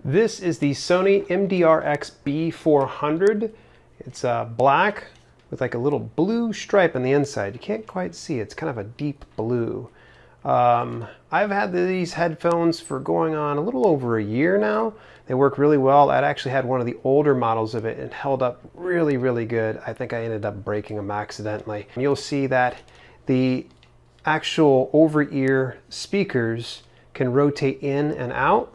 This is the Sony MDRX B400. It's black with like a little blue stripe on the inside. You can't quite see it. It's kind of a deep blue. I've had these headphones for going on a little over a year now. They work really well. I actually had one of the older models of it and held up really, really good. I think I ended up breaking them accidentally. And you'll see that the actual over-ear speakers can rotate in and out.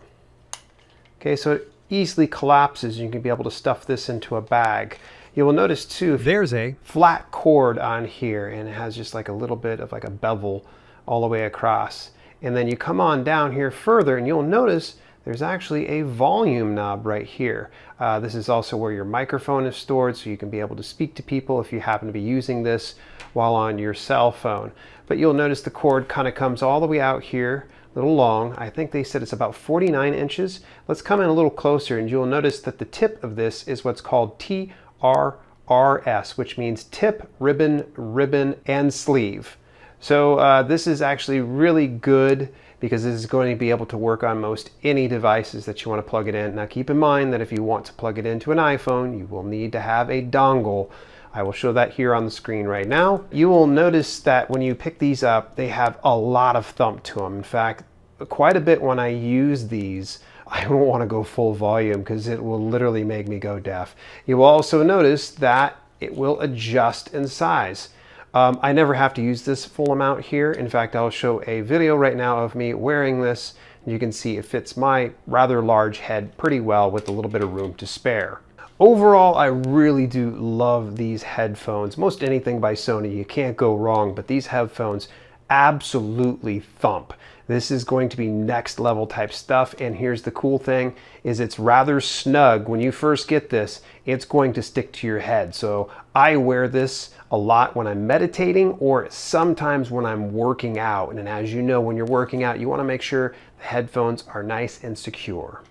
Okay, so it easily collapses. You can be able to stuff this into a bag. You will notice too, there's a flat cord on here and it has just like a little bit of like a bevel all the way across. And then you come on down here further and you'll notice there's actually a volume knob right here. This is also where your microphone is stored, so you can be able to speak to people if you happen to be using this while on your cell phone. But you'll notice the cord kind of comes all the way out here, a little long. I think they said it's about 49 inches. Let's come in a little closer and you'll notice that the tip of this is what's called TRRS, which means tip, ribbon, and sleeve. So this is actually really good because this is going to be able to work on most any devices that you want to plug it in. Now keep in mind that if you want to plug it into an iPhone, you will need to have a dongle. I will show that here on the screen right now. You will notice that when you pick these up, they have a lot of thump to them. In fact, quite a bit when I use these. I don't want to go full volume because it will literally make me go deaf. You will also notice that it will adjust in size. I never have to use this full amount here. In fact, I'll show a video right now of me wearing this. You can see it fits my rather large head pretty well with a little bit of room to spare. Overall, I really do love these headphones. Most anything by Sony, you can't go wrong, but these headphones absolutely thump. This is going to be next level type stuff, and here's the cool thing is it's rather snug. When you first get this, it's going to stick to your head. So I wear this a lot when I'm meditating or sometimes when I'm working out. And as you know, when you're working out, you want to make sure the headphones are nice and secure.